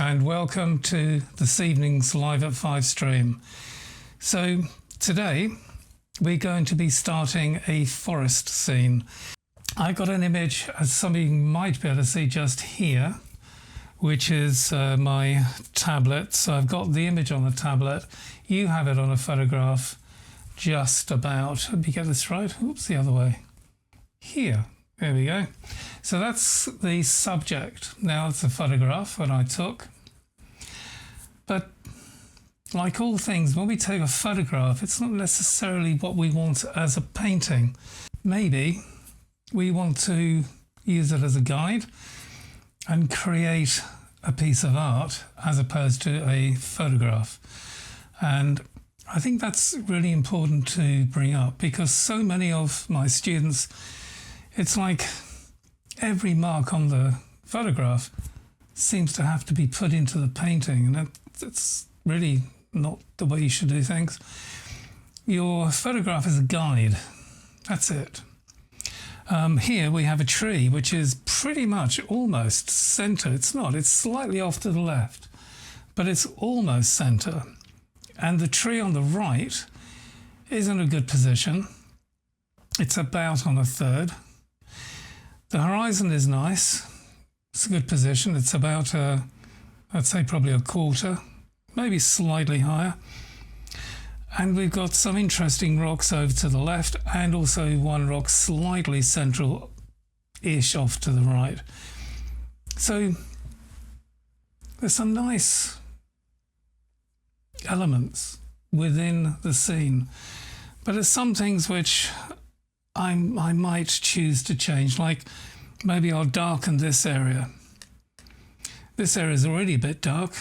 and welcome to this evening's Live at 5 stream. So today we're going to be starting a forest scene. I got an image, as some of you might be able to see just here, which is my tablet. So I've got the image on the tablet. You have it on a photograph just about, let me get this right, oops, the other way, here. There we go. So that's the subject. Now it's a photograph that I took. But like all things, when we take a photograph, it's not necessarily what we want as a painting. Maybe we want to use it as a guide and create a piece of art as opposed to a photograph. And I think that's really important to bring up because so many of my students, it's like every mark on the photograph seems to have to be put into the painting, and that's really not the way you should do things. Your photograph is a guide. That's it. Here we have a tree which is pretty much almost center. It's not, it's slightly off to the left, but it's almost center. And the tree on the right is in a good position. It's about on a third. The horizon is nice. It's a good position. It's about, I'd say probably a quarter, maybe slightly higher. And we've got some interesting rocks over to the left and also one rock slightly central-ish off to the right. So there's some nice elements within the scene, but there's some things which I might choose to change, like maybe I'll darken this area. This area is already a bit dark.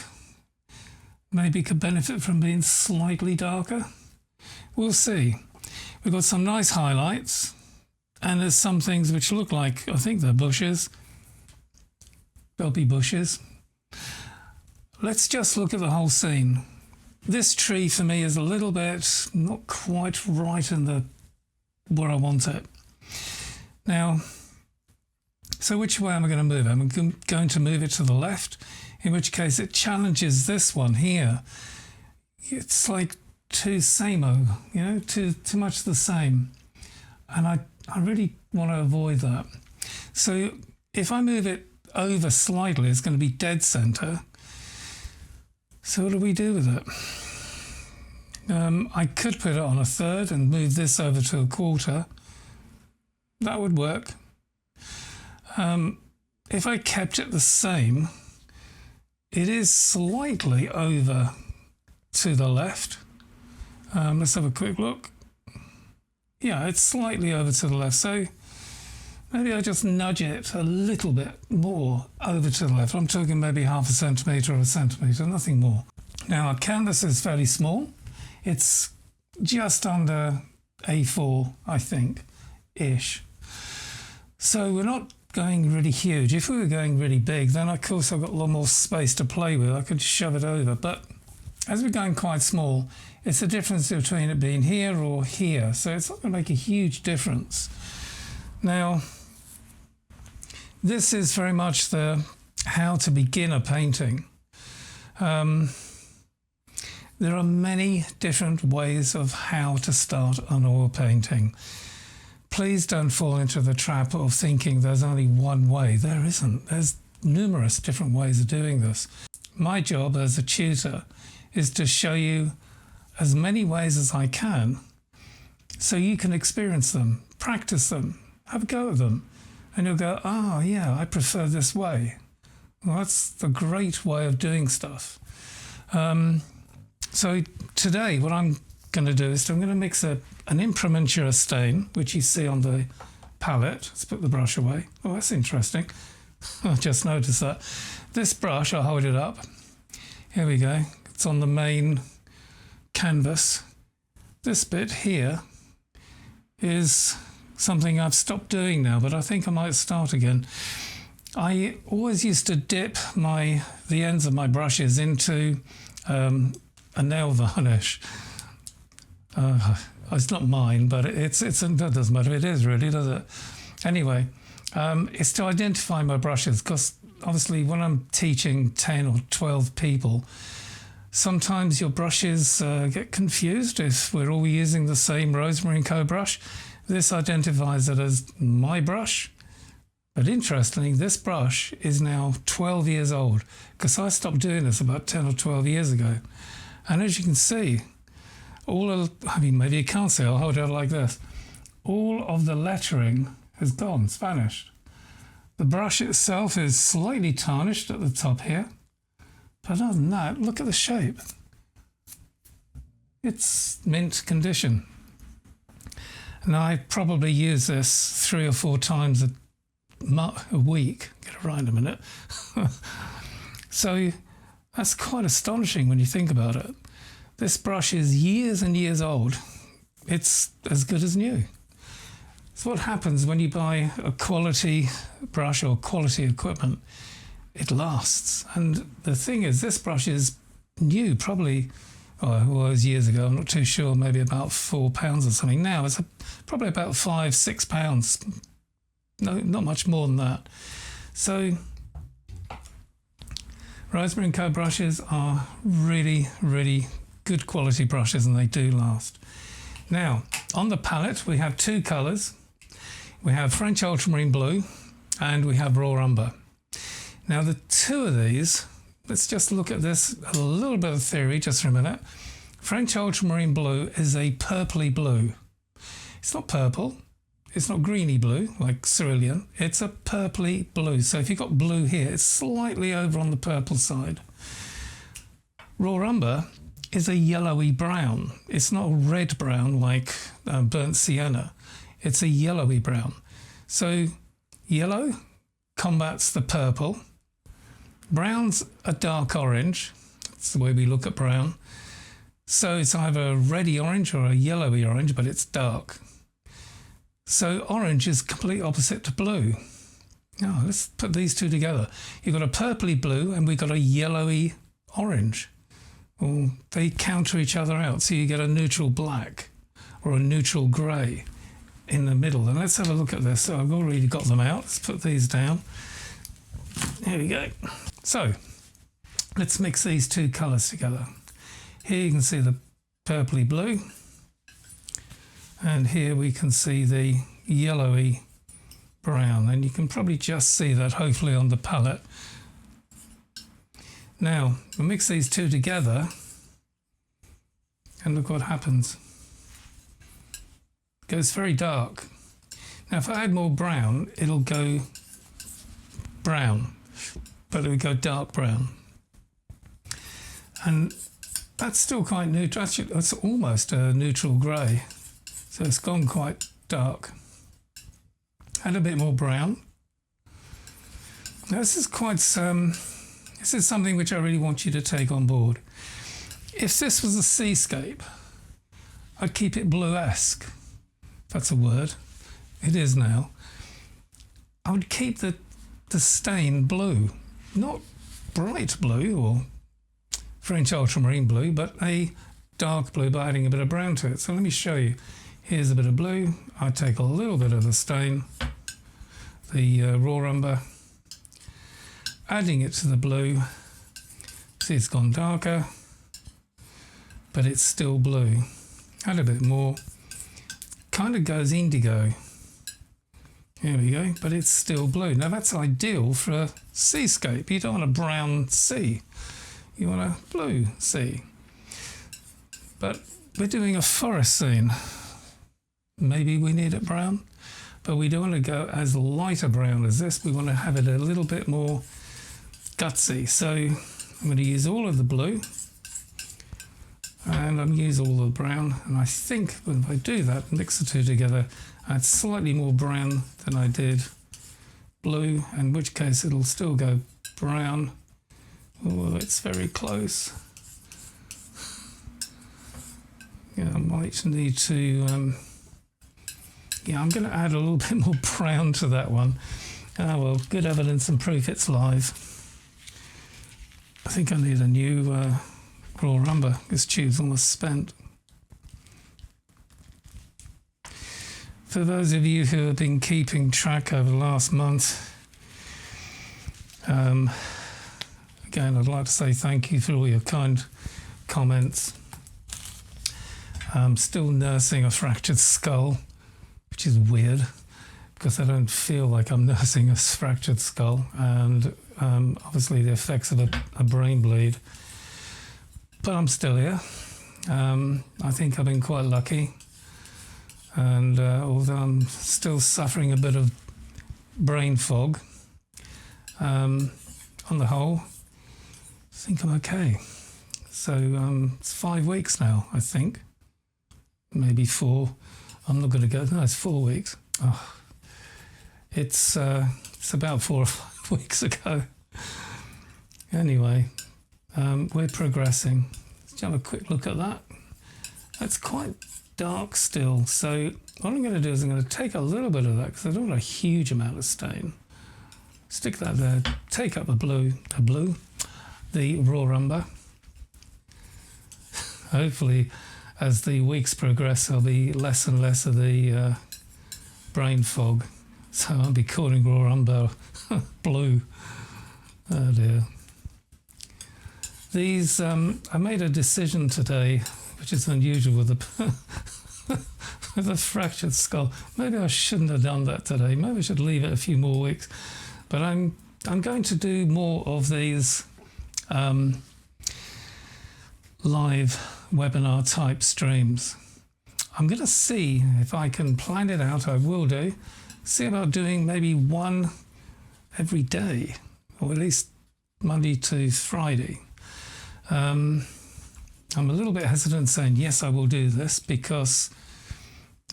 Maybe could benefit from being slightly darker. We'll see. We've got some nice highlights, and there's some things which look like, I think they're bushes. They'll be bushes. Let's just look at the whole scene. This tree for me is a little bit not quite right in where I want it. Now, so which way am I going to move it? I'm going to move it to the left, in which case it challenges this one here. It's like too same-o, you know, too much the same. And I really want to avoid that. So if I move it over slightly, it's going to be dead center. So what do we do with it? I could put it on a third and move this over to a quarter. That would work. If I kept it the same, it is slightly over to the left. Let's have a quick look. Yeah, it's slightly over to the left. So maybe I just nudge it a little bit more over to the left. I'm talking maybe 0.5 centimetre or 1 centimetre, nothing more. Now, our canvas is fairly small. It's just under A4, I think, ish. So we're not going really huge. If we were going really big, then of course I've got a lot more space to play with. I could shove it over. But as we're going quite small, it's the difference between it being here or here. So it's not going to make a huge difference. Now, this is very much the how to begin a painting. There are many different ways of how to start an oil painting. Please don't fall into the trap of thinking there's only one way. There isn't. There's numerous different ways of doing this. My job as a tutor is to show you as many ways as I can so you can experience them, practice them, have a go at them, and you'll go, oh yeah, I prefer this way. Well, that's the great way of doing stuff. So today what I'm going to do is I'm going to mix an Imprimatur stain, which you see on the palette. Let's put the brush away. Oh, that's interesting. I just noticed that. This brush, I'll hold it up. Here we go. It's on the main canvas. This bit here is something I've stopped doing now, but I think I might start again. I always used to dip the ends of my brushes into a nail varnish. It's not mine, but that doesn't matter. It is really, does it? Anyway, it's to identify my brushes because obviously when I'm teaching 10 or 12 people, sometimes your brushes get confused if we're all using the same Rosemary & Co brush. This identifies it as my brush. But interestingly, this brush is now 12 years old because I stopped doing this about 10 or 12 years ago. And as you can see, maybe you can't see, I'll hold it out like this. All of the lettering has gone, it's vanished. The brush itself is slightly tarnished at the top here. But other than that, look at the shape. It's mint condition. And I probably use this 3 or 4 times a week. Get it right in a minute. So that's quite astonishing when you think about it. This brush is years and years old. It's as good as new. So what happens when you buy a quality brush or quality equipment? It lasts. And the thing is, this brush is new, probably, it was years ago, I'm not too sure, maybe about £4 or something. Now it's probably about £5-6. No, not much more than that. So Rosemary & Co brushes are really, really good quality brushes, and they do last. Now, on the palette, we have 2 colours. We have French Ultramarine Blue and we have Raw Umber. Now, the 2 of these, let's just look at this, a little bit of theory just for a minute. French Ultramarine Blue is a purpley blue. It's not purple. It's not greeny blue like cerulean. It's a purpley blue. So if you've got blue here, it's slightly over on the purple side. Raw Umber is a yellowy brown. It's not a red brown like burnt sienna. It's a yellowy brown. So yellow combats the purple. Brown's a dark orange. That's the way we look at brown. So it's either a reddy orange or a yellowy orange, but it's dark. So orange is complete opposite to blue. Now let's put these 2 together. You've got a purpley blue and we've got a yellowy orange. Well, they counter each other out, so you get a neutral black or a neutral grey in the middle. And let's have a look at this. So I've already got them out. Let's put these down. Here we go. So let's mix these 2 colours together. Here you can see the purpley blue. And here we can see the yellowy brown. And you can probably just see that hopefully on the palette. Now, we'll mix these 2 together and look what happens. It goes very dark. Now, if I add more brown, it'll go brown, but it would go dark brown. And that's still quite neutral. Actually, it's almost a neutral grey. So it's gone quite dark. Add a bit more brown. Now, this is quite this is something which I really want you to take on board. If this was a seascape, I'd keep it blue-esque. If that's a word. It is now. I would keep the stain blue. Not bright blue or French ultramarine blue, but a dark blue by adding a bit of brown to it. So let me show you. Here's a bit of blue. I take a little bit of the stain, the raw umber, adding it to the blue. See, it's gone darker, but it's still blue. Add a bit more. Kind of goes indigo. Here we go, but it's still blue. Now that's ideal for a seascape. You don't want a brown sea. You want a blue sea. But we're doing a forest scene. Maybe we need it brown, but we don't want to go as light a brown as this. We want to have it a little bit more gutsy. So I'm going to use all of the blue and I'm going to use all the brown. And I think if I do that, mix the 2 together, add slightly more brown than I did blue, in which case it'll still go brown. Oh, it's very close. Yeah, I might need to yeah, I'm going to add a little bit more brown to that one. Ah, well, good evidence and proof it's live. I think I need a new raw umber. This tube's almost spent. For those of you who have been keeping track over the last month, Um, Again, I'd like to say thank you for all your kind comments. I'm still nursing a fractured skull, which is weird because I don't feel like I'm nursing a fractured skull, and obviously the effects of a brain bleed. But I'm still here. I think I've been quite lucky, and although I'm still suffering a bit of brain fog, on the whole, I think I'm okay. So it's 5 weeks now, I think. Maybe 4. I'm not going to go. No, it's 4 weeks. Oh, it's about 4 or 5 weeks ago. Anyway, we're progressing. Let's have a quick look at that. That's quite dark still. So what I'm going to do is I'm going to take a little bit of that because I don't want a huge amount of stain. Stick that there. Take up the raw umber. Hopefully, as the weeks progress, there'll be less and less of the brain fog. So I'll be calling raw umber blue. Oh dear. These, I made a decision today, which is unusual with with a fractured skull. Maybe I shouldn't have done that today. Maybe I should leave it a few more weeks. But I'm going to do more of these live webinar type streams. I'm going to see if I can plan it out. I will do. See about doing maybe one every day, or at least Monday to Friday. I'm a little bit hesitant saying yes, I will do this because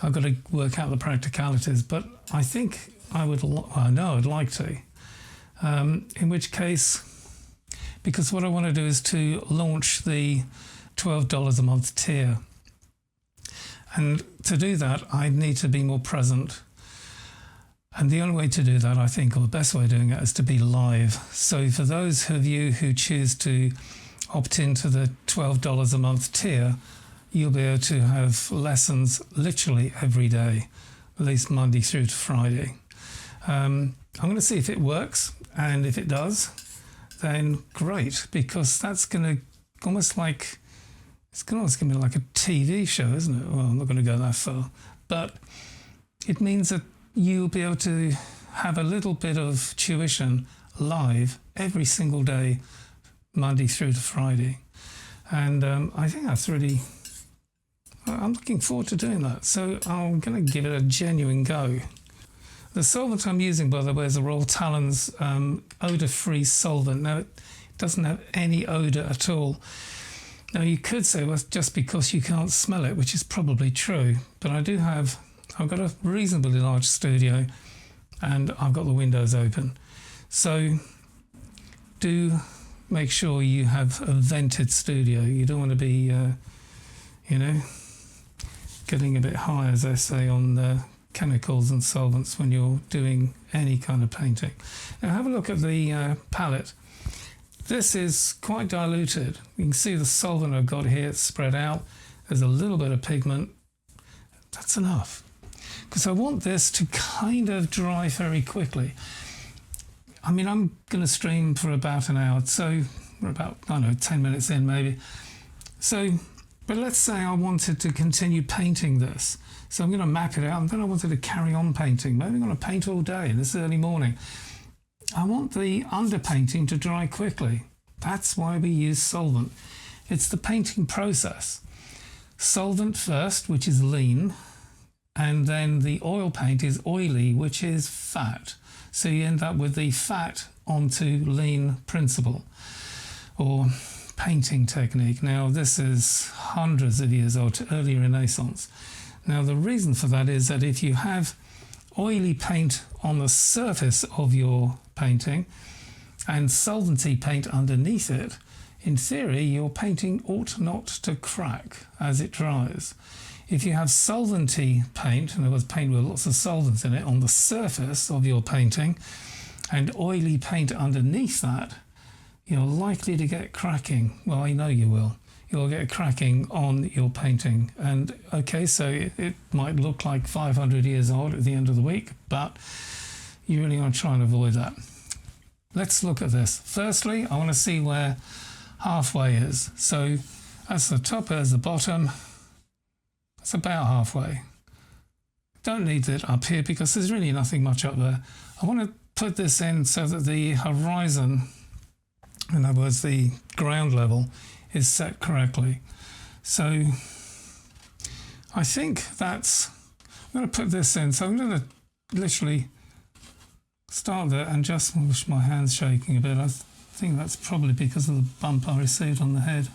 I've got to work out the practicalities. But I think I would. I know I'd like to. In which case, because what I want to do is to launch the $12 a month tier. And to do that, I need to be more present. And the only way to do that, I think, or the best way of doing it, is to be live. So for those of you who choose to opt into the $12 a month tier, you'll be able to have lessons literally every day, at least Monday through to Friday. I'm going to see if it works, and if it does, then great, because that's going to almost like, it's going to be like a TV show, isn't it? Well, I'm not going to go that far, but it means that you'll be able to have a little bit of tuition live every single day, Monday through to Friday. And I think that's really, I'm looking forward to doing that. So I'm going to give it a genuine go. The solvent I'm using, by the way, is the Royal Talens odour-free solvent. Now, it doesn't have any odour at all. Now, you could say, well, just because you can't smell it, which is probably true. But I've got a reasonably large studio, and I've got the windows open. So do make sure you have a vented studio. You don't want to be, getting a bit high, as they say, on chemicals and solvents when you're doing any kind of painting. Now have a look at the palette. This is quite diluted. You can see the solvent I've got here, it's spread out. There's a little bit of pigment. That's enough. Because I want this to kind of dry very quickly. I mean, I'm going to stream for about an hour, so we're about, 10 minutes in maybe. So, but let's say I wanted to continue painting this. So I'm going to map it out, and then I wanted to carry on painting. Maybe I'm going to paint all day in this early morning. I want the underpainting to dry quickly. That's why we use solvent. It's the painting process. Solvent first, which is lean, and then the oil paint is oily, which is fat. So you end up with the fat onto lean principle, or painting technique. Now, this is hundreds of years old, to early Renaissance. Now, the reason for that is that if you have oily paint on the surface of your painting and solventy paint underneath it, in theory, your painting ought not to crack as it dries. If you have solventy paint, in other words, paint with lots of solvents in it, on the surface of your painting and oily paint underneath that, you're likely to get cracking. Well, I know you will. You'll get cracking on your painting. And okay, so it might look like 500 years old at the end of the week, but you really want to try and avoid that. let's look at this. Firstly, I want to see where halfway is. So that's the top, there's the bottom. That's about halfway. Don't need it up here because there's really nothing much up there. I want to put this in so that the horizon, in other words, the ground level, is set correctly. So I think that's, I'm going to put this in. So I'm going to literally start there and just, I wish my hand's shaking a bit. I think that's probably because of the bump I received on the head.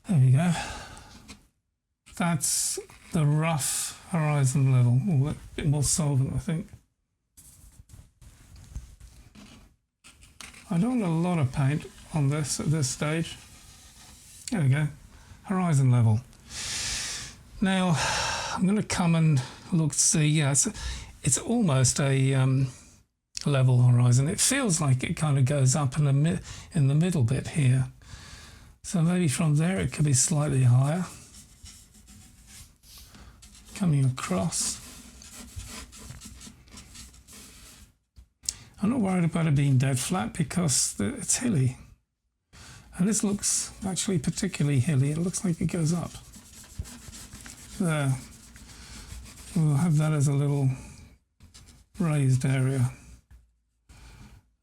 There we go. That's the rough horizon level. Oh, a bit more solvent, I think. I don't want a lot of paint on this at this stage. There we go. Horizon level. Now, I'm going to come and look to see. Yeah, it's almost a level horizon. It feels like it kind of goes up in the middle bit here. So maybe from there it could be slightly higher. Coming across. I'm not worried about it being dead flat because it's hilly. And this looks actually particularly hilly. It looks like it goes up. There. We'll have that as a little raised area.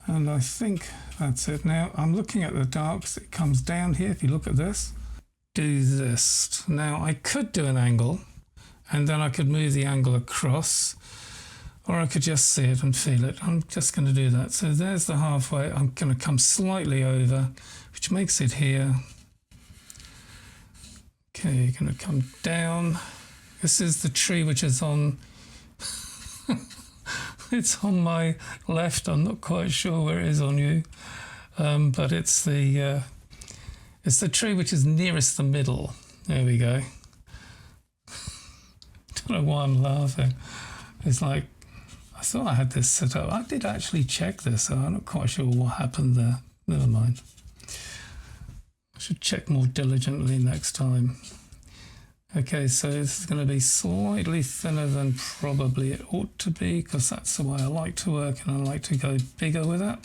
And I think that's it. Now I'm looking at the darks. It comes down here. If you look at this, do this. Now I could do an angle and then I could move the angle across, or I could just see it and feel it. I'm just going to do that. So there's the halfway. I'm going to come slightly over, which makes it here. Okay, you're going to come down. This is the tree which is on, it's on my left. I'm not quite sure where it is on you, but it's the tree which is nearest the middle. There we go. Don't know why I'm laughing. It's like, I thought I had this set up. I did actually check this, so I'm not quite sure what happened there. Never mind. I should check more diligently next time. Okay, so this is going to be slightly thinner than probably it ought to be, because that's the way I like to work, and I like to go bigger with it.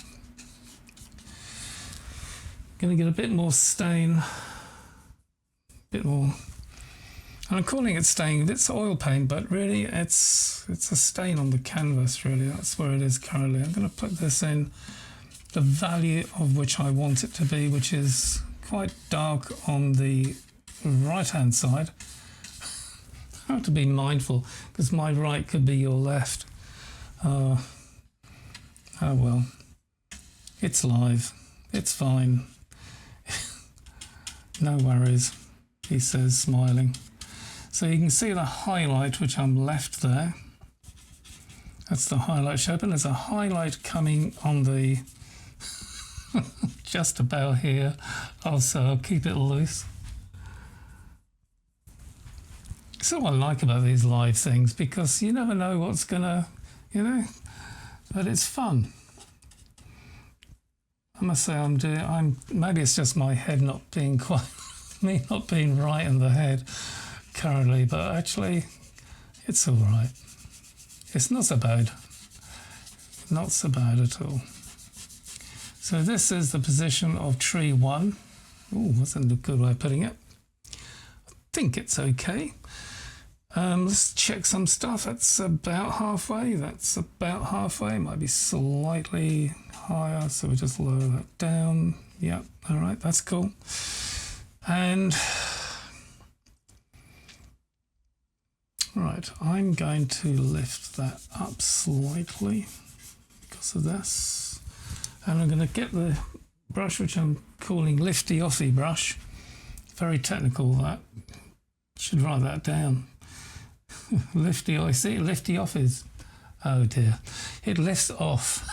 Going to get a bit more stain, a bit more. And I'm calling it stain. It's oil paint, but really it's a stain on the canvas, really. That's where it is currently. I'm going to put this in the value of which I want it to be, which is quite dark on the right-hand side. I have to be mindful, because my right could be your left. Oh well. It's live. It's fine. No worries, he says, smiling. So you can see the highlight which I'm left there. That's the highlight shape, and there's a highlight coming on the just about here. Also, I'll keep it loose. That's what I like about these live things, because you never know what's gonna, but it's fun. I must say maybe it's just my head not being quite, me not being right in the head currently, but actually it's all right. It's not so bad. Not so bad at all. So this is the position of tree 1. Oh, wasn't a good way of putting it. I think it's okay. Let's check some stuff. That's about halfway. That's about halfway. Might be slightly higher, so we just lower that down. Yep, all right, that's cool. And right, I'm going to lift that up slightly because of this. And I'm going to get the brush, which I'm calling Lifty Offy brush. Very technical, that. Should write that down. Lifty, I see, Lifty Offys. Oh dear. It lifts off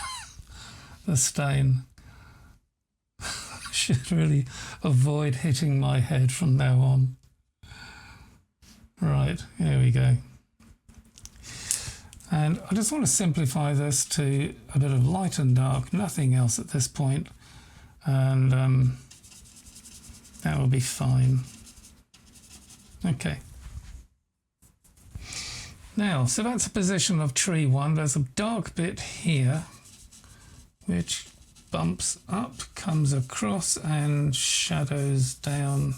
the stain. Should really avoid hitting my head from now on. Right, here we go. And I just want to simplify this to a bit of light and dark, nothing else at this point. And that will be fine. Okay. Now, so that's the position of tree 1. There's a dark bit here. which bumps up, comes across and shadows down,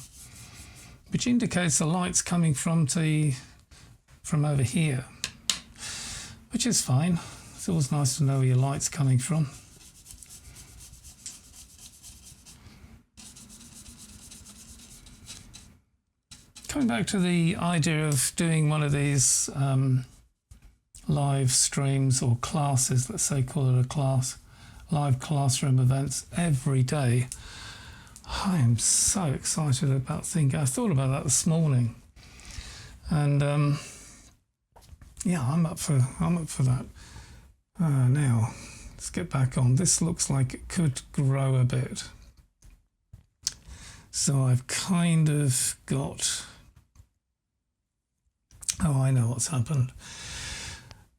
which indicates the light's coming from over here, which is fine. It's always nice to know where your light's coming from. Coming back to the idea of doing one of these live streams or classes, let's say call it a class, live classroom events every day. I am so excited about thinking. I thought about that this morning, and yeah, I'm up for that. Now let's get back on. This looks like it could grow a bit, so I've kind of got. Oh, I know what's happened.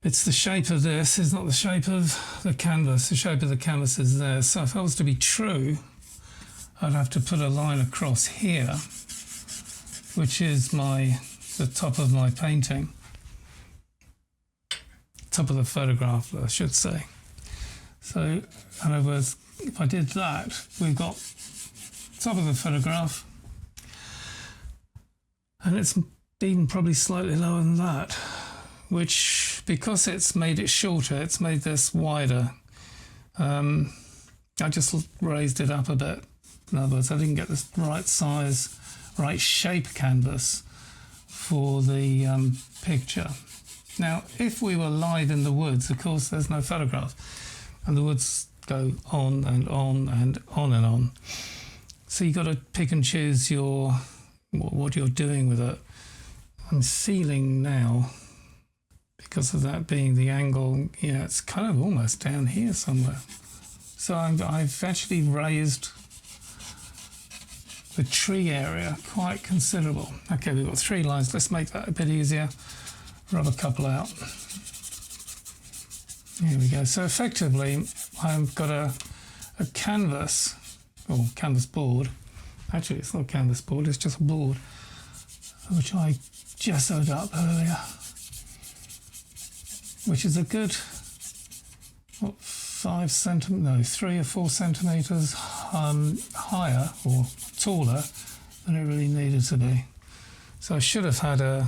It's the shape of this is not the shape of the canvas. The shape of the canvas is there. So if that was to be true, I'd have to put a line across here, which is the top of my painting. Top of the photograph, I should say. So, in other words, if I did that, we've got top of the photograph, and it's even probably slightly lower than that, which, because it's made it shorter, it's made this wider. I just raised it up a bit. In other words, I didn't get the right size, right shape canvas for the picture. Now, if we were live in the woods, of course, there's no photograph, and the woods go on and on and on and on. So you've got to pick and choose what you're doing with it. I'm feeling now, because of that being the angle, yeah, it's kind of almost down here somewhere. So I've actually raised the tree area quite considerable. Okay, we've got 3 lines. Let's make that a bit easier. Rub a couple out. Here we go. So effectively, I've got a canvas, or canvas board. Actually, it's not a canvas board, it's just a board, which I gessoed up earlier, which is a good, what, 3 or 4 centimetres higher or taller than it really needed to be. So I should have had a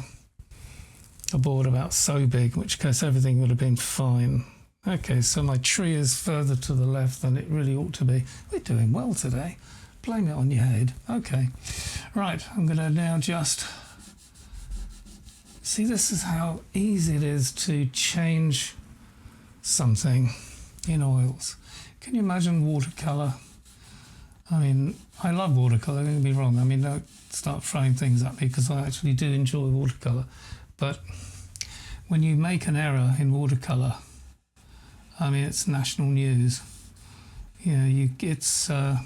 board about so big, in which case everything would have been fine. Okay, so my tree is further to the left than it really ought to be. We're doing well today. Blame it on your head. Okay, right, I'm going to now just... See, this is how easy it is to change something in oils. Can you imagine watercolour? I mean, I love watercolour, don't get me wrong. I mean, don't start throwing things at me, because I actually do enjoy watercolour. But when you make an error in watercolour, I mean, it's national news. You know, it's a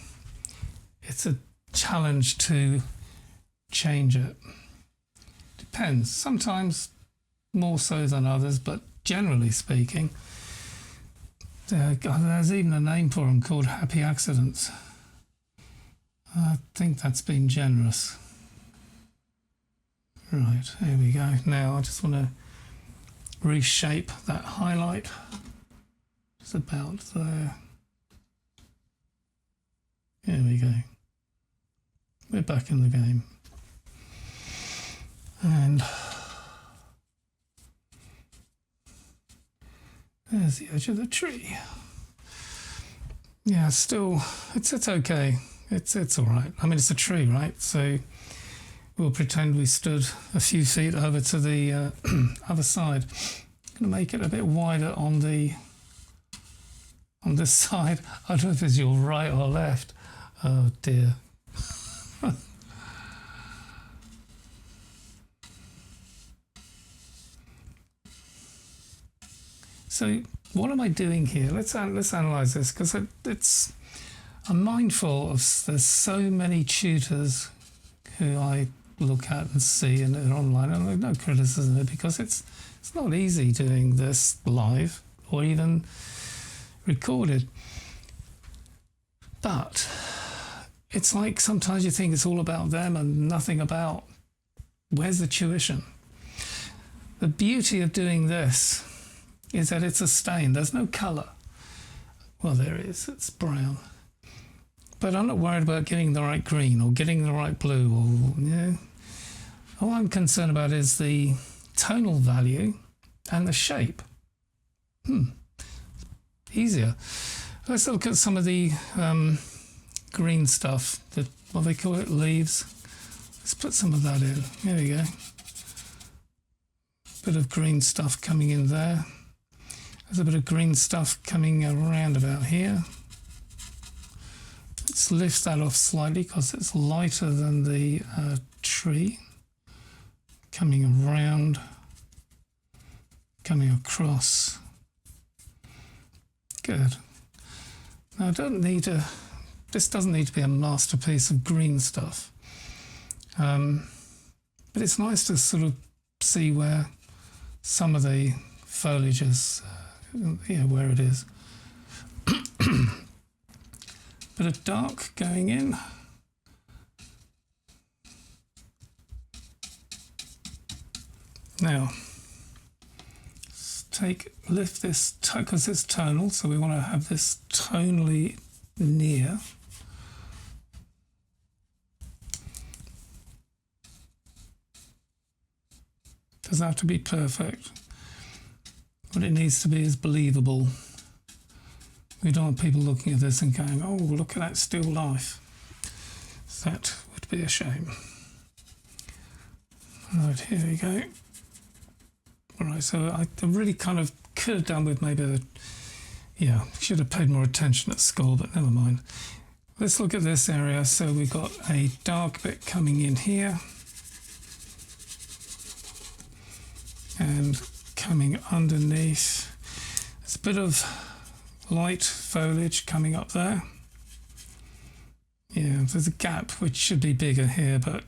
challenge to change it. Depends. Sometimes more so than others, but generally speaking, there's even a name for them called happy accidents. I think that's been generous. Right, here we go. Now I just want to reshape that highlight. It's about there. Here we go. We're back in the game. And there's the edge of the tree. Yeah, still, it's okay. It's all right. I mean, it's a tree, right? So we'll pretend we stood a few feet over to the other side. I'm going to make it a bit wider on this side. I don't know if it's your right or left. Oh dear. So what am I doing here? Let's analyse this, because I'm mindful of there's so many tutors who I look at and see and are online, and I've no criticism of it, because it's not easy doing this live or even recorded. But it's like sometimes you think it's all about them and nothing about where's the tuition. The beauty of doing this is that it's a stain. There's no colour. Well, there it is, it's brown. But I'm not worried about getting the right green or getting the right blue or, you know. All I'm concerned about is the tonal value and the shape. Easier. Let's look at some of the green stuff, what they call it, leaves. Let's put some of that in. There we go. Bit of green stuff coming in there. There's a bit of green stuff coming around about here. Let's lift that off slightly because it's lighter than the tree. Coming around, coming across. Good. Now I don't need this doesn't need to be a masterpiece of green stuff. But it's nice to sort of see where some of the foliage is, where it is. Bit of dark going in. Now, lift this, because it's tonal, so we want to have this tonally near. Doesn't have to be perfect. What it needs to be is believable. We don't want people looking at this and going, oh, look at that still life. That would be a shame. Right, here we go. All right, so I really kind of could have done with maybe should have paid more attention at school, but never mind. Let's look at this area. So we've got a dark bit coming in here and coming underneath. There's a bit of light foliage coming up there. Yeah, there's a gap which should be bigger here, but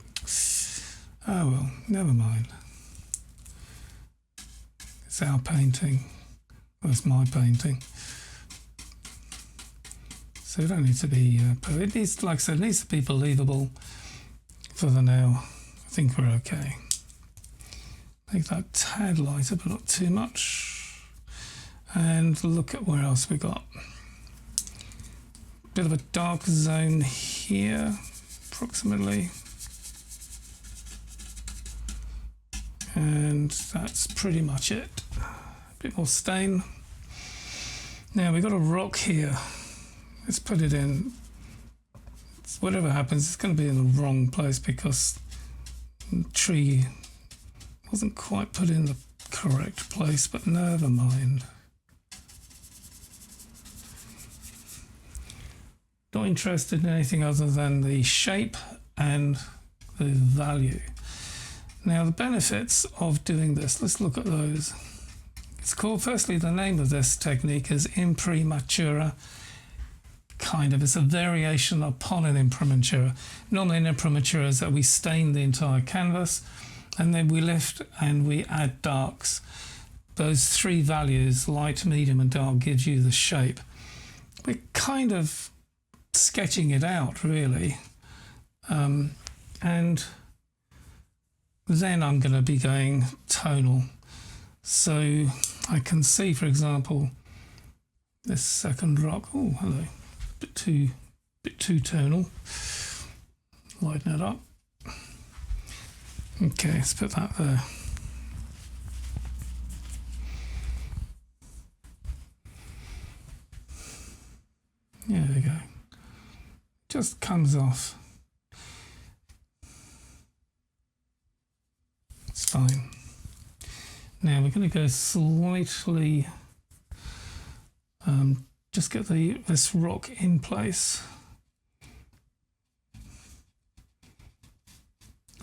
oh well, never mind. It's our painting. Well, it's my painting. So it don't need to be, it needs, like I said, it needs to be believable for the now. I think we're okay. Make that tad lighter, but not too much. And look at where else we got. Bit of a dark zone here, approximately. And that's pretty much it. A bit more stain. Now we've got a rock here. Let's put it in. Whatever happens, it's going to be in the wrong place because the tree wasn't quite put in the correct place, but never mind. Not interested in anything other than the shape and the value. Now the benefits of doing this, let's look at those. It's called, firstly, the name of this technique is imprimatura. It's a variation upon an imprimatura. Normally an imprimatura is that we stain the entire canvas and then we lift and we add darks. Those three values, light, medium and dark, gives you the shape. We're kind of sketching it out really. And then I'm going to be going tonal. So I can see, for example, this second rock. Oh, hello. Bit too tonal. Lighten it up. Okay, let's put that there. There we go. Just comes off. It's fine. Now we're going to go slightly, just get this rock in place.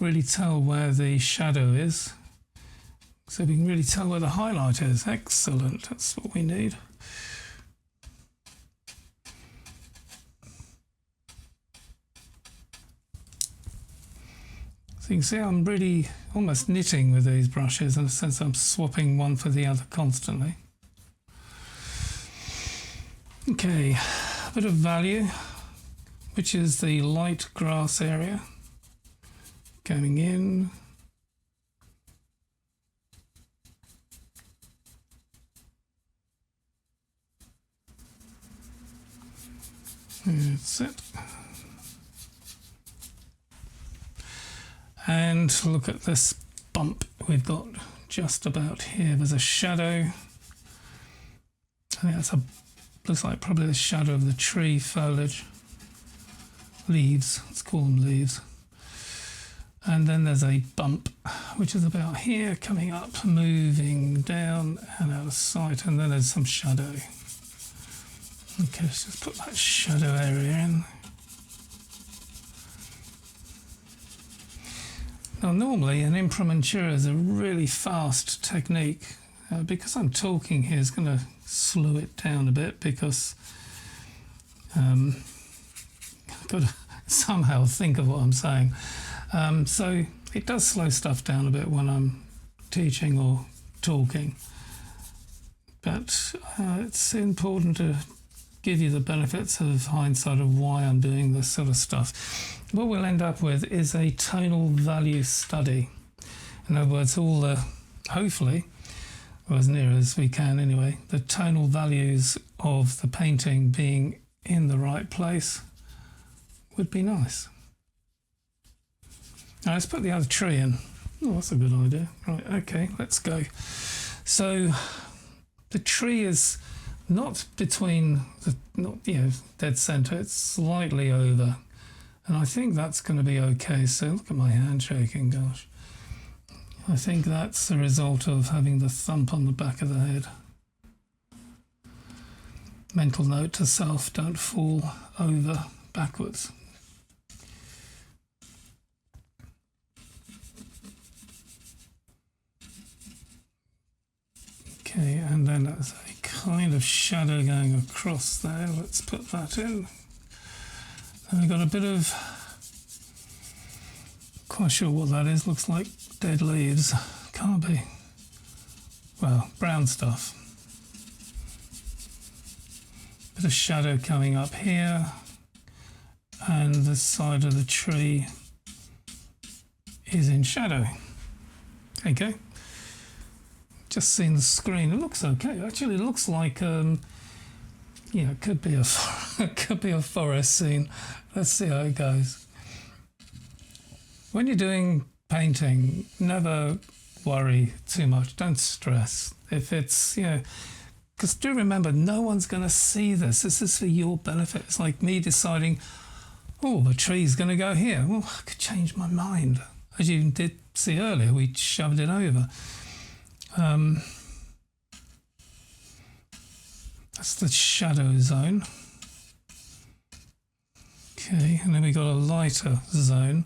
Really tell where the shadow is. So we can really tell where the highlight is. Excellent, that's what we need. So you can see I'm really almost knitting with these brushes in a sense I'm swapping one for the other constantly. Okay, a bit of value, which is the light grass area going in. That's it. And look at this bump we've got just about here. There's a shadow. I think that's looks like probably the shadow of the tree foliage. Leaves, let's call them leaves. And then there's a bump, which is about here, coming up, moving down and out of sight, and then there's some shadow. Okay, let's just put that shadow area in. Now, normally an imprimatura is a really fast technique. Because I'm talking here, it's going to slow it down a bit because I've got to somehow think of what I'm saying. So it does slow stuff down a bit when I'm teaching or talking. But it's important to give you the benefits of hindsight of why I'm doing this sort of stuff. What we'll end up with is a tonal value study. In other words, all the, hopefully, or as near as we can anyway, the tonal values of the painting being in the right place would be nice. Now let's put the other tree in. Oh, that's a good idea. Right, okay, let's go. So the tree is not between the, dead center, it's slightly over. And I think that's going to be okay. So look at my hand shaking, gosh. I think that's the result of having the thump on the back of the head. Mental note to self, don't fall over backwards. Okay, and then there's a kind of shadow going across there. Let's put that in. And we've got a bit of, quite sure what that is, looks like dead leaves. Can't be. Well, brown stuff. Bit of shadow coming up here, and the side of the tree is in shadow. Okay. Just seen the screen. It looks okay. Actually, it looks like it could be a it could be a forest scene. Let's see how it goes. When you're doing painting, never worry too much. Don't stress. If it's because do remember, no one's going to see this. This is for your benefit. It's like me deciding, oh, the tree's going to go here. Well, I could change my mind. As you did see earlier, we shoved it over. That's the shadow zone. Okay, and then we got a lighter zone,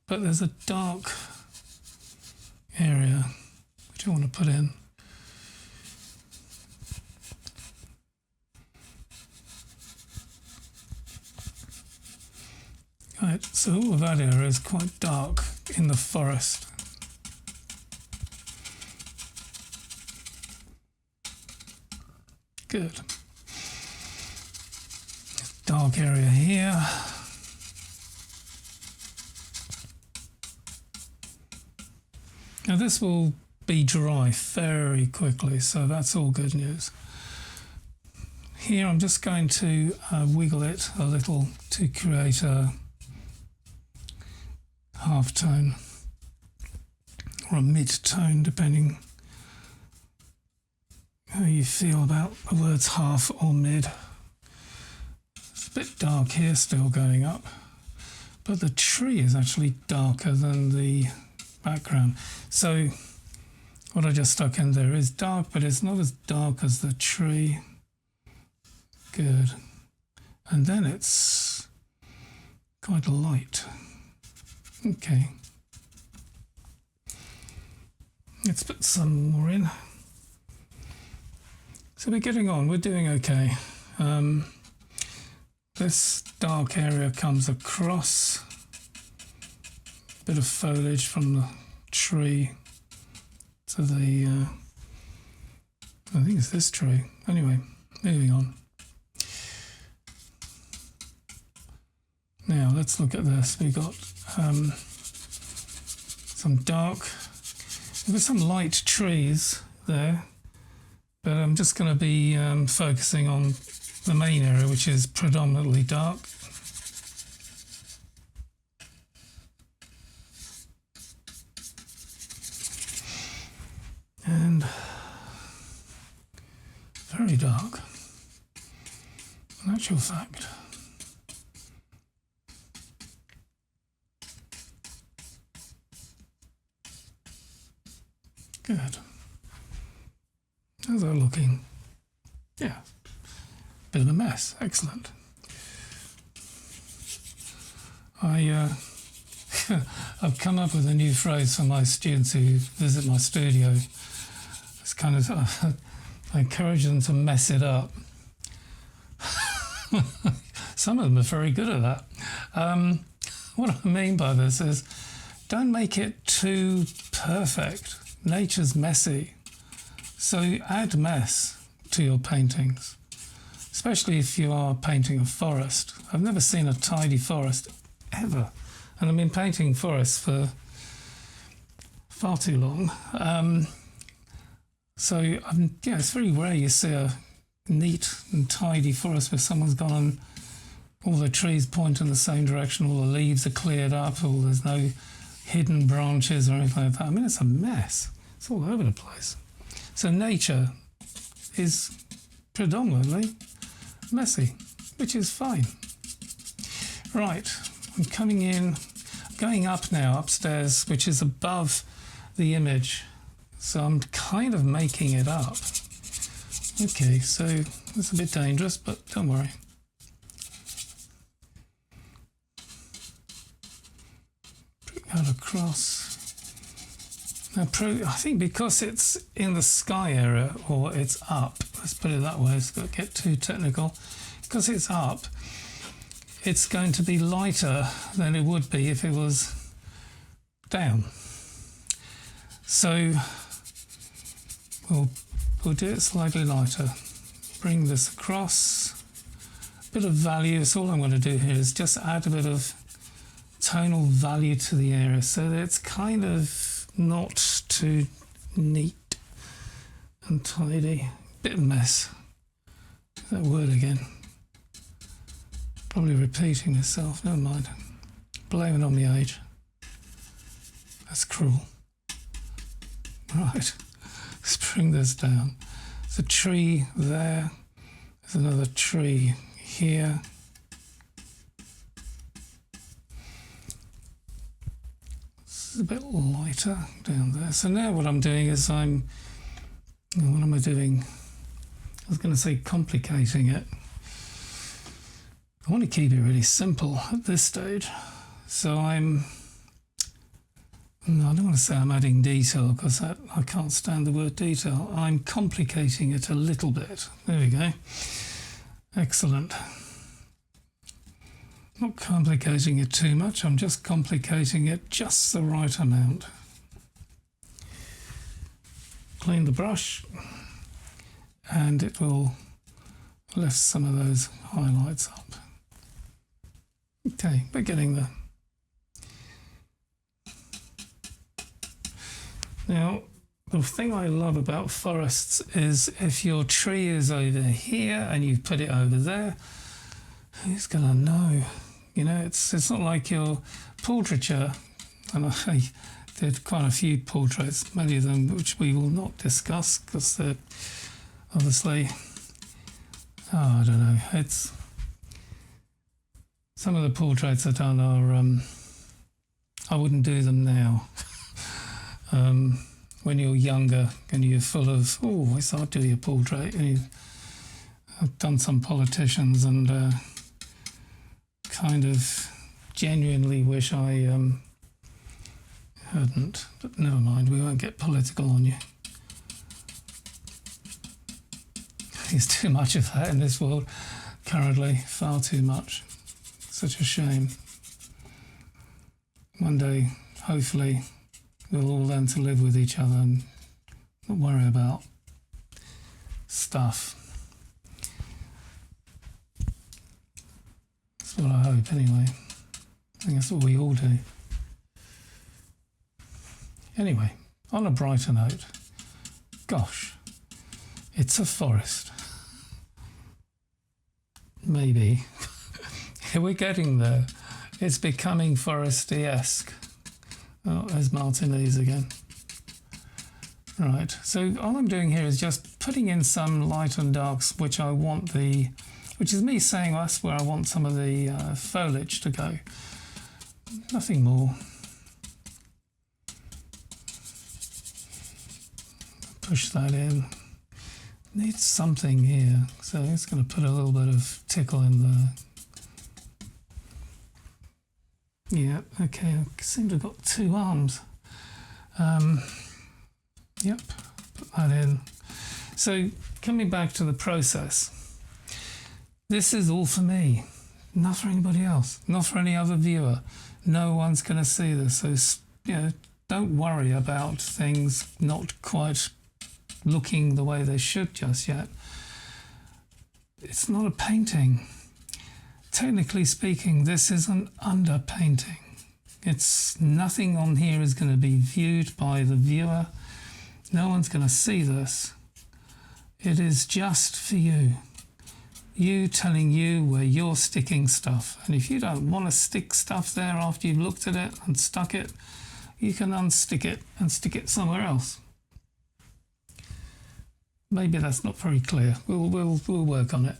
but there's a dark area which I want to put in. Right, so all of that area is quite dark in the forest. Good. Dark area here. Now this will be dry very quickly, so that's all good news. Here I'm just going to wiggle it a little to create a half tone or a mid-tone, depending how you feel about the words half or mid. It's a bit dark here still going up, but the tree is actually darker than the background. So what I just stuck in there is dark, but it's not as dark as the tree. Good. And then it's quite light. Okay. Let's put some more in. So we're getting on, we're doing okay. This dark area comes across, bit of foliage from the tree to the, I think it's this tree. Anyway, moving on. Now let's look at this. We've got some dark, we've got some light trees there. But I'm just going to be focusing on the main area, which is predominantly dark. And very dark, in actual fact. Good. How's that looking? Yeah. Bit of a mess. Excellent. I've come up with a new phrase for my students who visit my studio. It's kind of, I encourage them to mess it up. Some of them are very good at that. What I mean by this is, don't make it too perfect. Nature's messy. So add mess to your paintings, especially if you are painting a forest. I've never seen a tidy forest, ever. And I've been painting forests for far too long. It's very rare you see a neat and tidy forest where someone's gone and all the trees point in the same direction, all the leaves are cleared up, or there's no hidden branches or anything like that. I mean, it's a mess. It's all over the place. So nature is predominantly messy, which is fine. Right, I'm going up now, upstairs, which is above the image. So I'm kind of making it up. Okay, so it's a bit dangerous, but don't worry. Bring that across. Now, I think because it's in the sky area, or it's up, let's put it that way, let's not get too technical. Because it's up, it's going to be lighter than it would be if it was down. So we'll do it slightly lighter. Bring this across. A bit of value, that's all I'm going to do here is just add a bit of tonal value to the area so that it's kind of not too neat and tidy. Bit of mess. That word again. Probably repeating itself, never mind. Blame it on the age. That's cruel. Right, let's bring this down. There's a tree there. There's another tree here. This is a bit lighter down there. So now what I'm doing is what am I doing? I was going to say complicating it. I want to keep it really simple at this stage. So I don't want to say I'm adding detail because I can't stand the word detail. I'm complicating it a little bit. There we go. Excellent. Not complicating it too much, I'm just complicating it just the right amount. Clean the brush and it will lift some of those highlights up. Okay, we're getting there. Now, the thing I love about forests is if your tree is over here and you put it over there, who's gonna know? You know, it's not like your portraiture, and I did quite a few portraits, many of them which we will not discuss because they're obviously, I don't know, it's some of the portraits I've done are, I wouldn't do them now. When you're younger and you're full of, oh, I start doing a portrait, and I've done some politicians and kind of genuinely wish I hadn't, but never mind, we won't get political on you. There's too much of that in this world currently, far too much. Such a shame. One day, hopefully, we'll all learn to live with each other and not worry about stuff. That's what I hope anyway. I think that's what we all do. Anyway, on a brighter note, gosh, it's a forest. maybe. We're getting there. It's becoming Foresty-esque. Oh, there's Martinez again. Right, so all I'm doing here is just putting in some light and darks, which is me saying that's where I want some of the foliage to go. Nothing more. Push that in. Needs something here, so it's going to put a little bit of tickle in there. Yeah, okay, I seem to have got two arms. Yep, put that in. So coming back to the process, this is all for me, not for anybody else, not for any other viewer. No one's going to see this, so don't worry about things not quite looking the way they should just yet. It's not a painting. Technically speaking, this is an underpainting. It's nothing on here is going to be viewed by the viewer. No one's going to see this. It is just for you. You telling you where you're sticking stuff. And if you don't want to stick stuff there after you've looked at it and stuck it, you can unstick it and stick it somewhere else. Maybe that's not very clear. We'll work on it.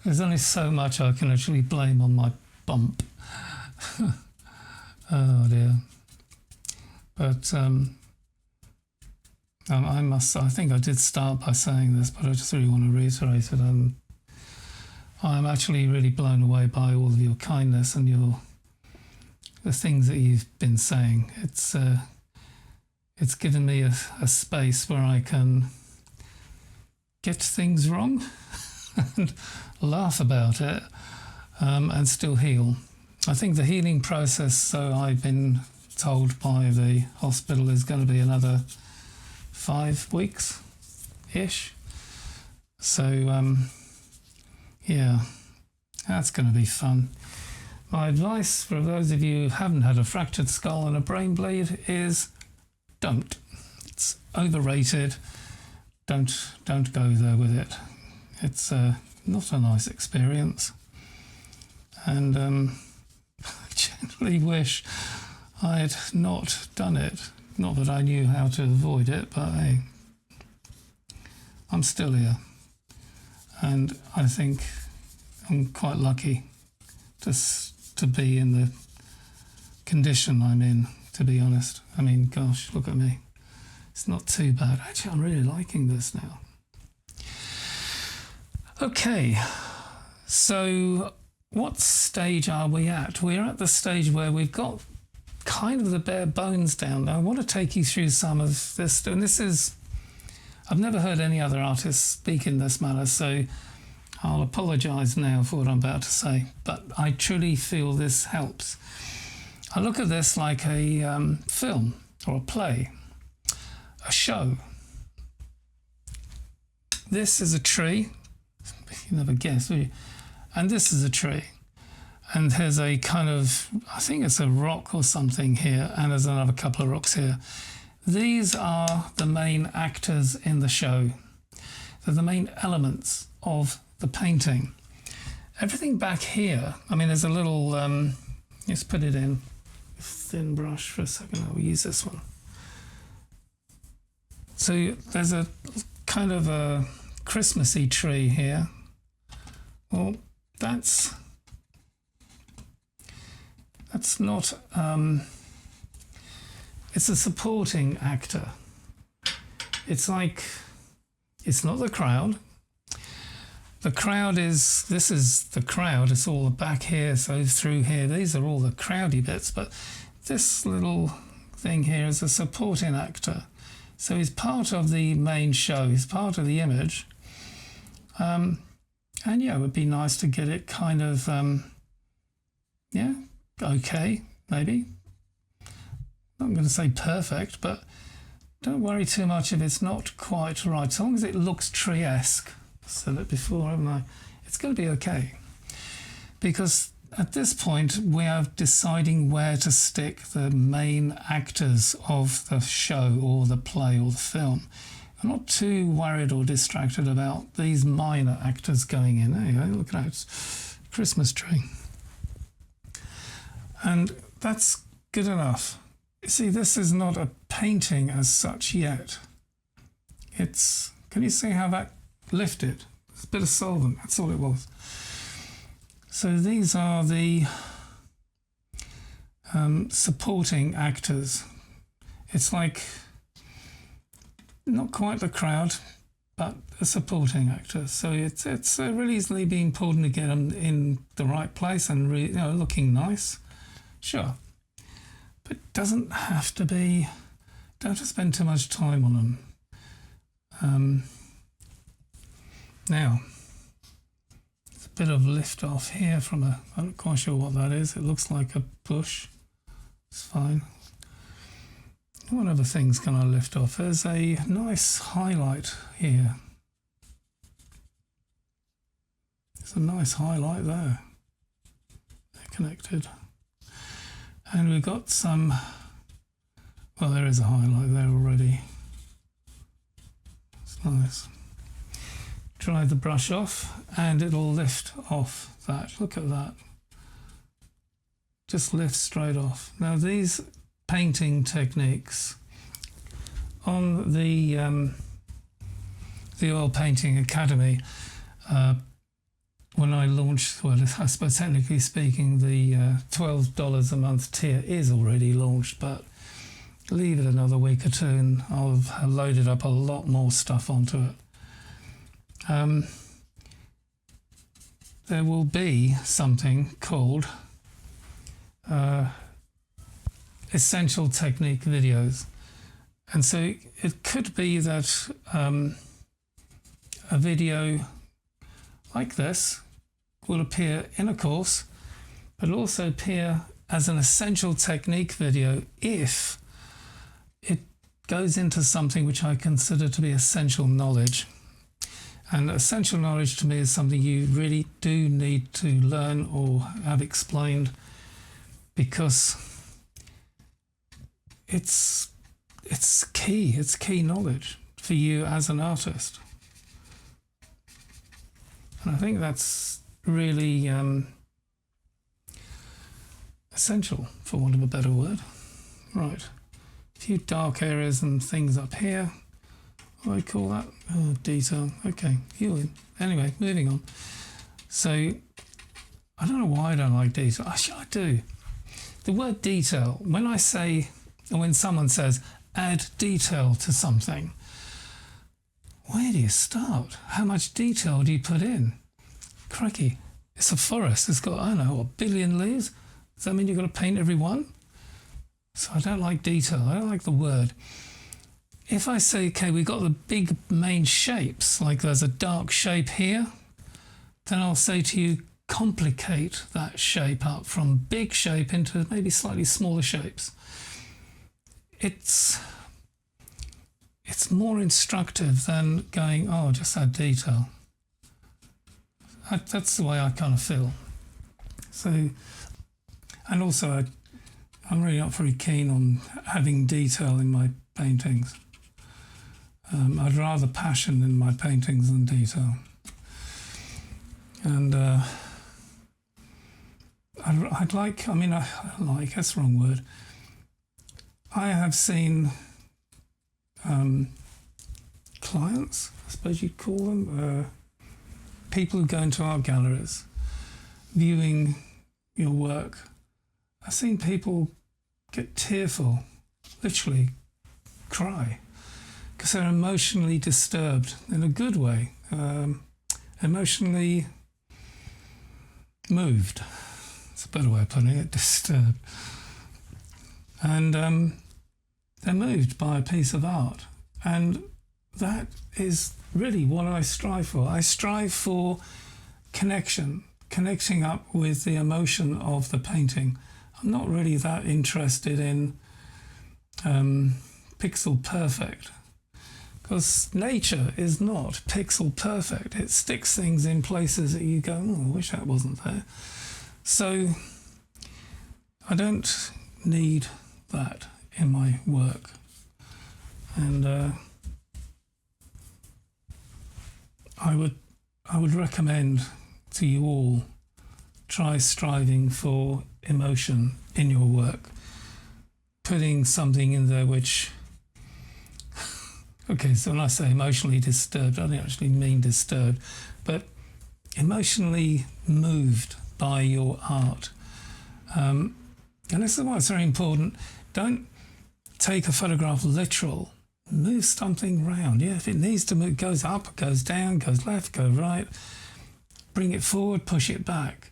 There's only so much I can actually blame on my bump. Oh dear. But I think I did start by saying this, but I just really want to reiterate it. I'm actually really blown away by all of your kindness and the things that you've been saying. It's given me a space where I can get things wrong and laugh about it and still heal. I think the healing process, so I've been told by the hospital, is going to be another 5 weeks-ish. So, yeah, that's going to be fun. My advice for those of you who haven't had a fractured skull and a brain bleed is don't. It's overrated. Don't go there with it. It's not a nice experience. And I generally wish I had not done it. Not that I knew how to avoid it, but hey, I'm still here. And I think I'm quite lucky to be in the condition I'm in, to be honest. I mean, gosh, look at me. It's not too bad. Actually, I'm really liking this now. Okay, so what stage are we at? We're at the stage where we've got kind of the bare bones down. Now, I want to take you through some of this, and this is, I've never heard any other artists speak in this manner, so I'll apologise now for what I'm about to say, but I truly feel this helps. I look at this like a film or a play, a show. This is a tree. You never guess, will you? And this is a tree. And there's a kind of, I think it's a rock or something here, and there's another couple of rocks here. These are the main actors in the show. They're the main elements of the painting. Everything back here, I mean, there's a little, let's put it in thin brush for a second. I'll use this one. So there's a kind of a Christmassy tree here. Well, that's not, it's a supporting actor. It's like, it's not the crowd. The crowd is, this is the crowd, it's all the back here, so through here, these are all the crowdy bits, but this little thing here is a supporting actor. So he's part of the main show, he's part of the image. And yeah, it would be nice to get it kind of, yeah, okay, maybe. Not going to say perfect, but don't worry too much if it's not quite right. As long as it looks tree-esque, I've said it before, haven't I? It's going to be okay. Because at this point, we are deciding where to stick the main actors of the show or the play or the film. I'm not too worried or distracted about these minor actors going in. There you go, look at that, Christmas tree. And that's good enough. You see, this is not a painting as such yet. It's, can you see how that lifted? It's a bit of solvent, that's all it was. So these are the supporting actors. It's like, not quite the crowd, but a supporting actor. So it's really easily being pulled to get them in the right place and looking nice. Sure, but it doesn't have to be. Don't have to spend too much time on them. Now, there's a bit of lift off here from a. I'm not quite sure what that is. It looks like a bush. It's fine. What other things can I lift off? There's a nice highlight here. There's a nice highlight there. They're connected. And we've got some, well, there is a highlight there already. It's nice. Dry the brush off and it'll lift off that. Look at that. Just lifts straight off. Now these painting techniques on the Oil Painting Academy, when I launched, well, I suppose technically speaking, the $12 a month tier is already launched, but leave it another week or two and I'll have loaded up a lot more stuff onto it. There will be something called essential technique videos. And so it could be that a video like this will appear in a course, but also appear as an essential technique video if it goes into something which I consider to be essential knowledge. And essential knowledge to me is something you really do need to learn or have explained, because it's key knowledge for you as an artist. And I think that's really essential, for want of a better word. Right, a few dark areas and things up here. What do I call that? Oh, detail. Okay, viewing. Anyway, moving on. So, I don't know why I don't like detail. Actually, I do. The word detail, when I say, or when someone says, add detail to something, where do you start? How much detail do you put in? Crikey, it's a forest. It's got, I don't know, a billion leaves. Does that mean you've got to paint every one? So I don't like detail. I don't like the word. If I say, okay, we've got the big main shapes, like there's a dark shape here, then I'll say to you, complicate that shape up from big shape into maybe slightly smaller shapes. It's more instructive than going, oh, just add detail. That's the way I kind of feel. So, and also I'm really not very keen on having detail in my paintings. I'd rather passion in my paintings than detail. And I'd like, I mean, I like, that's the wrong word. I have seen clients, I suppose you'd call them, people who go into art galleries, viewing your work. I've seen people get tearful, literally cry, because they're emotionally disturbed in a good way, emotionally moved. It's a better way of putting it, disturbed. And they're moved by a piece of art. And that is really what I strive for. I strive for connection, connecting up with the emotion of the painting. I'm not really that interested in pixel perfect, because nature is not pixel perfect. It sticks things in places that you go, oh, I wish that wasn't there. So I don't need that in my work. And I would recommend to you all, try striving for emotion in your work. Putting something in there which, okay, so when I say emotionally disturbed, I don't actually mean disturbed, but emotionally moved by your art. And this is why it's very important. Don't take a photograph literal. Move something round. Yeah, if it needs to move, goes up, goes down, goes left, go right. Bring it forward, push it back.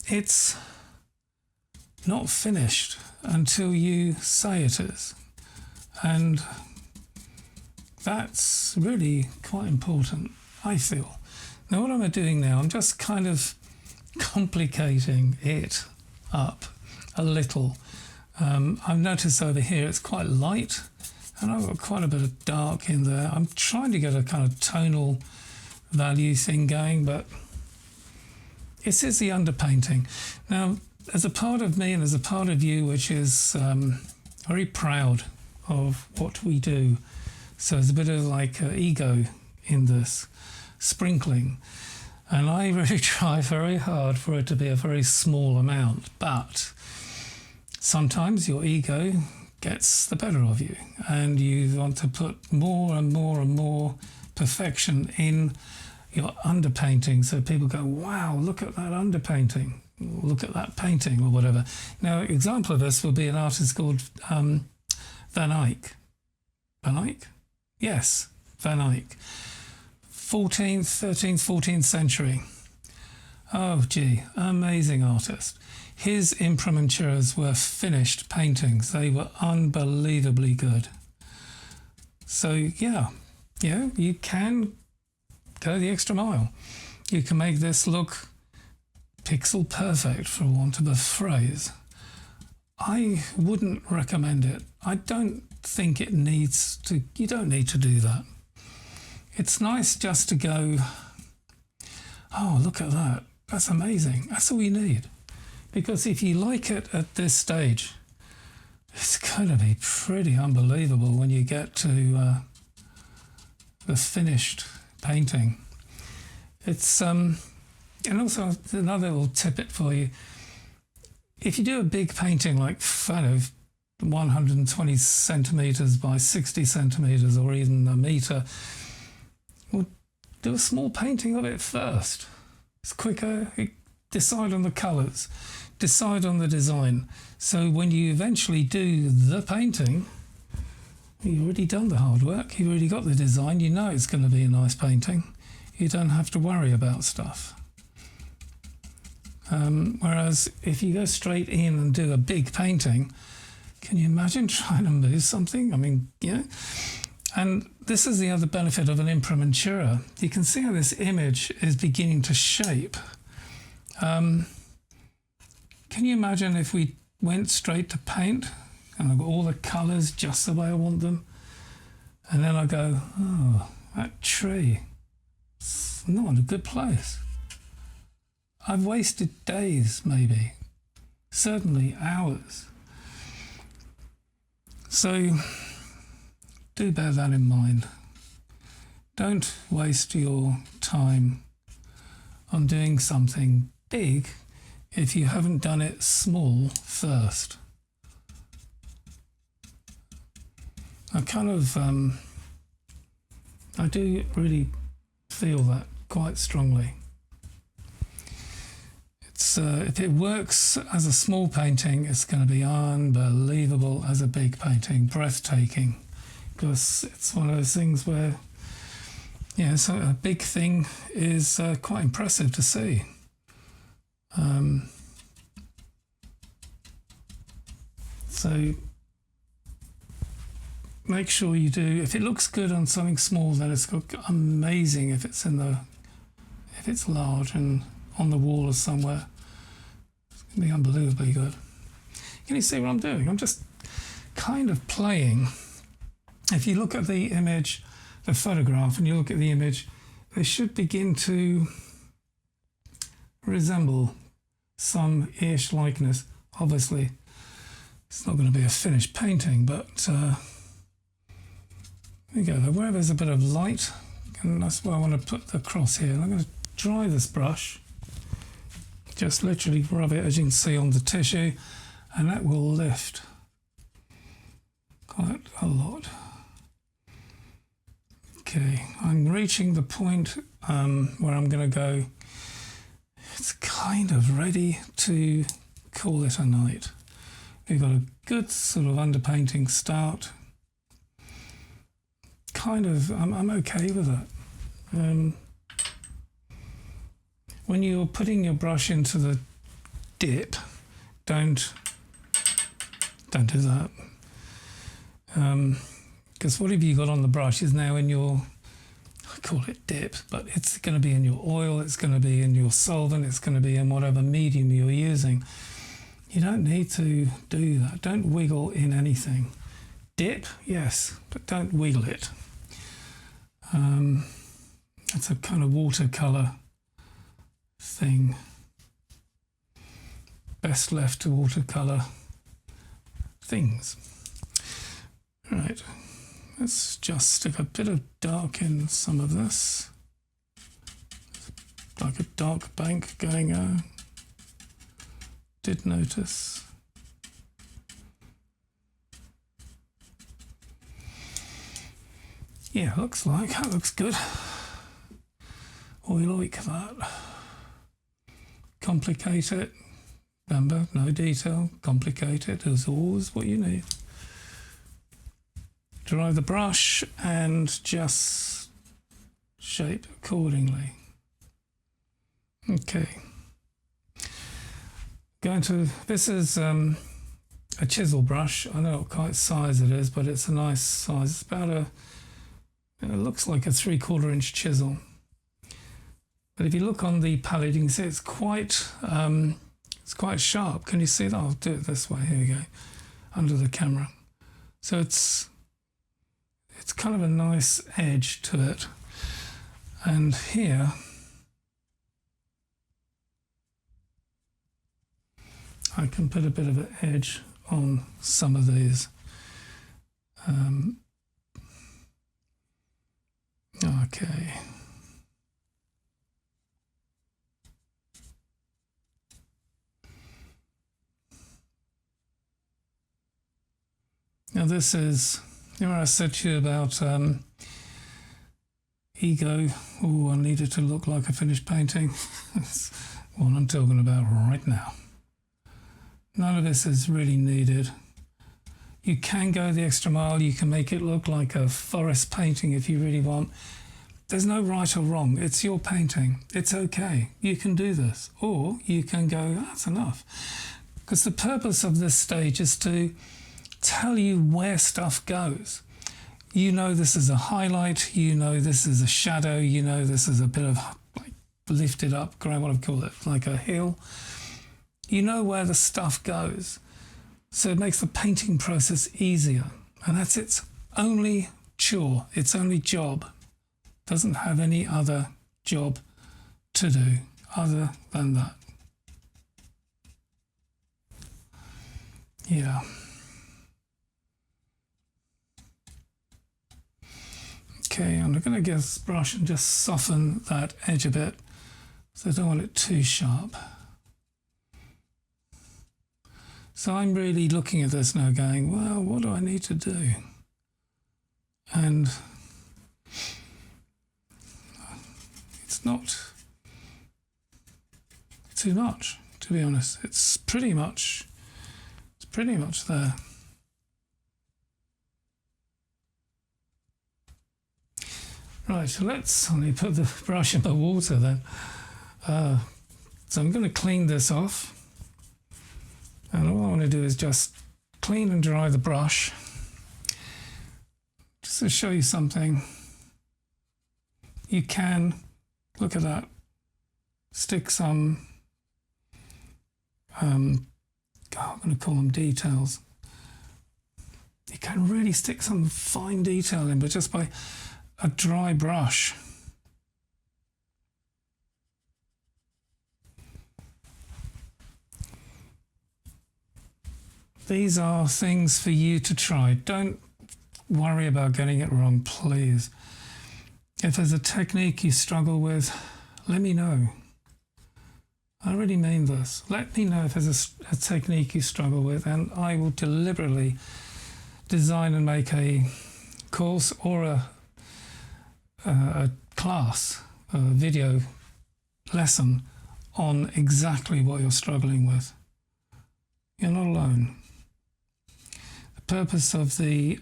It's not finished until you say it is. And that's really quite important, I feel. Now, what am I doing now? I'm just kind of complicating it up a little. I've noticed over here it's quite light, and I've got quite a bit of dark in there. I'm trying to get a kind of tonal value thing going, but this is the underpainting. Now, as a part of me and as a part of you, which is very proud of what we do, so there's a bit of like ego in this, sprinkling. And I really try very hard for it to be a very small amount, but sometimes your ego gets the better of you and you want to put more and more and more perfection in your underpainting, so people go, wow, look at that underpainting, look at that painting or whatever. Now, an example of this will be an artist called Van Eyck. Van Eyck? Yes, Van Eyck. 13th, 14th century. Oh, gee, amazing artist. His imprimanturas were finished paintings. They were unbelievably good. So, yeah, you can go the extra mile. You can make this look pixel perfect, for want of a phrase. I wouldn't recommend it. I don't think it needs to, you don't need to do that. It's nice just to go, oh, look at that. That's amazing. That's all you need. Because if you like it at this stage, it's going to be pretty unbelievable when you get to the finished painting. It's, and also another little tidbit for you. If you do a big painting like, I don't know, 120 centimetres by 60 centimetres or even a metre, well, do a small painting of it first. It's quicker. Decide on the colours. Decide on the design. So when you eventually do the painting, you've already done the hard work. You've already got the design. You know it's going to be a nice painting. You don't have to worry about stuff. Whereas if you go straight in and do a big painting, can you imagine trying to move something? I mean, yeah. And this is the other benefit of an imprimatura. You can see how this image is beginning to shape. Can you imagine if we went straight to paint and I've got all the colours just the way I want them, and then I go, oh, that tree, it's not in a good place. I've wasted days, maybe, certainly hours. So do bear that in mind. Don't waste your time on doing something big if you haven't done it small first. I kind of, I do really feel that quite strongly. It's, if it works as a small painting, it's going to be unbelievable as a big painting, breathtaking, because it's one of those things where, yeah, so a big thing is quite impressive to see. So make sure you do. If it looks good on something small, then it's amazing if it's if it's large and on the wall or somewhere. It's going to be unbelievably good. Can you see what I'm doing? I'm just kind of playing. If you look at the image, the photograph, and you look at the image, they should begin to resemble some ish likeness. Obviously, it's not going to be a finished painting, but there you go. Where there's a bit of light, and that's why I want to put the cross here. I'm going to dry this brush, just literally rub it, as you can see, on the tissue, and that will lift quite a lot. Okay, I'm reaching the point where I'm going to go. It's kind of ready to call it a night. We've got a good sort of underpainting start. Kind of, I'm okay with it. When you're putting your brush into the dip, don't do that. Because what have you got on the brush is now in your, I call it dip, but it's going to be in your oil, it's going to be in your solvent, it's going to be in whatever medium you're using. You don't need to do that. Don't wiggle in anything. Dip, yes, but don't wiggle it. It's a kind of watercolour thing. Best left to watercolour things. Right, let's just stick a bit of dark in some of this. Like a dark bank going on. Did notice. Yeah, looks like that looks good. We like that. Complicate it. Remember, no detail. Complicate it is always what you need. Dry the brush and just shape accordingly. Okay. This is a chisel brush. I don't know what kind of size it is, but it's a nice size. It's about it looks like a 3/4 inch chisel. But if you look on the palette, you can see it's quite sharp. Can you see that? I'll do it this way. Here we go, under the camera. So it's kind of a nice edge to it. And here, I can put a bit of an edge on some of these. Okay. Now this is, you know, I said to you about ego. Oh, I need it to look like a finished painting. That's what I'm talking about right now. None of this is really needed. You can go the extra mile. You can make it look like a forest painting if you really want. There's no right or wrong. It's your painting. It's okay. You can do this. Or you can go, that's enough. Because the purpose of this stage is to tell you where stuff goes. You know this is a highlight. You know this is a shadow. You know this is a bit of like lifted up, what I call it, like a hill. You know where the stuff goes. So it makes the painting process easier. And that's its only chore, its only job. Doesn't have any other job to do other than that. Yeah. Okay, I'm going to get this brush and just soften that edge a bit. So I don't want it too sharp. So I'm really looking at this now going, well, what do I need to do? And it's not too much, to be honest. It's pretty much there. Right, so let me put the brush in the water then. So I'm going to clean this off. And all I want to do is just clean and dry the brush. Just to show you something. You can, look at that, stick some, I'm going to call them details. You can really stick some fine detail in, but just by a dry brush. These are things for you to try. Don't worry about getting it wrong, please. If there's a technique you struggle with, let me know. I really mean this. Let me know if there's a technique you struggle with, and I will deliberately design and make a course or a class, a video lesson on exactly what you're struggling with. You're not alone. The purpose of the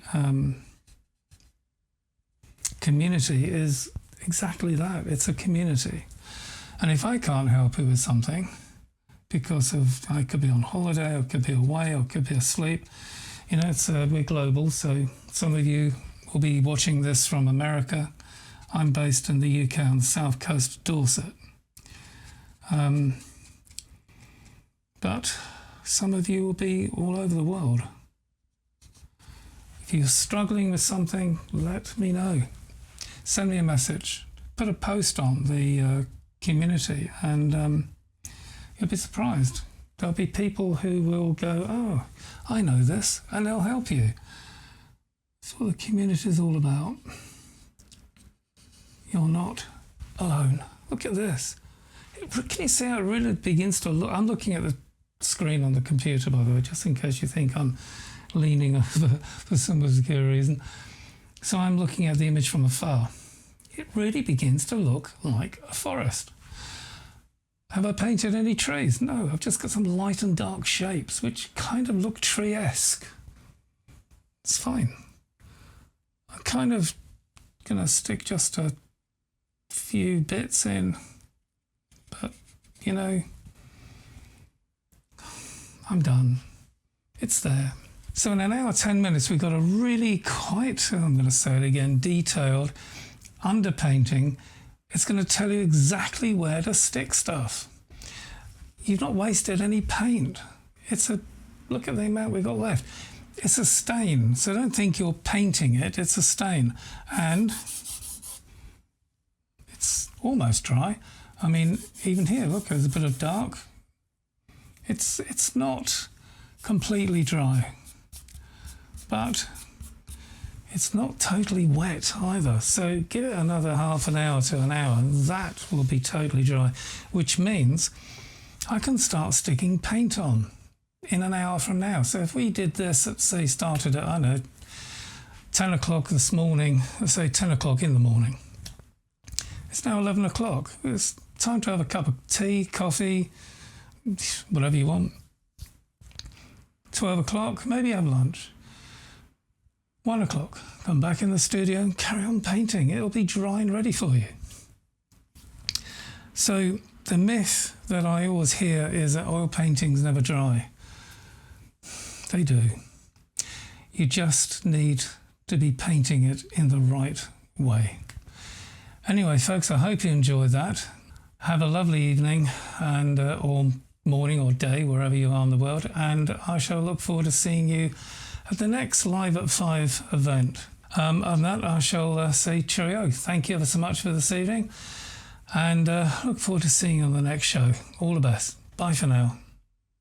community is exactly that. It's a community. And if I can't help you with something, because I could be on holiday, or could be away, or could be asleep, you know, we're global, so some of you will be watching this from America. I'm based in the UK on the south coast of Dorset. But some of you will be all over the world. If you're struggling with something, let me know. Send me a message. Put a post on the community, and you'll be surprised. There'll be people who will go, oh, I know this, and they'll help you. That's what the community is all about. You're not alone. Look at this. Can you see how it really begins to look? I'm looking at the screen on the computer, by the way, just in case you think I'm leaning over for some obscure reason. So I'm looking at the image from afar. It really begins to look like a forest. Have I painted any trees? No, I've just got some light and dark shapes which kind of look tree-esque. It's fine. I'm kind of going to stick just a few bits in, but, you know, I'm done. It's there. So in an hour, 10 minutes, we've got a really quite, I'm going to say it again, detailed underpainting. It's going to tell you exactly where to stick stuff. You've not wasted any paint. Look at the amount we've got left. It's a stain, so don't think you're painting it, it's a stain. And it's almost dry. I mean, even here, look, there's a bit of dark. It's not completely dry, but it's not totally wet either. So give it another half an hour to an hour, and that will be totally dry, which means I can start sticking paint on in an hour from now. So if we did this, let's say started at, I don't know, 10 o'clock this morning, let's say 10 o'clock in the morning. It's now 11 o'clock. It's time to have a cup of tea, coffee, whatever you want. 12 o'clock, maybe have lunch. 1 o'clock, come back in the studio and carry on painting. It'll be dry and ready for you. So the myth that I always hear is that oil paintings never dry. They do. You just need to be painting it in the right way. Anyway, folks, I hope you enjoyed that. Have a lovely evening and or morning or day, wherever you are in the world, and I shall look forward to seeing you at the next Live at 5 event. On that, I shall say cheerio. Thank you ever so much for this evening, and look forward to seeing you on the next show. All the best. Bye for now.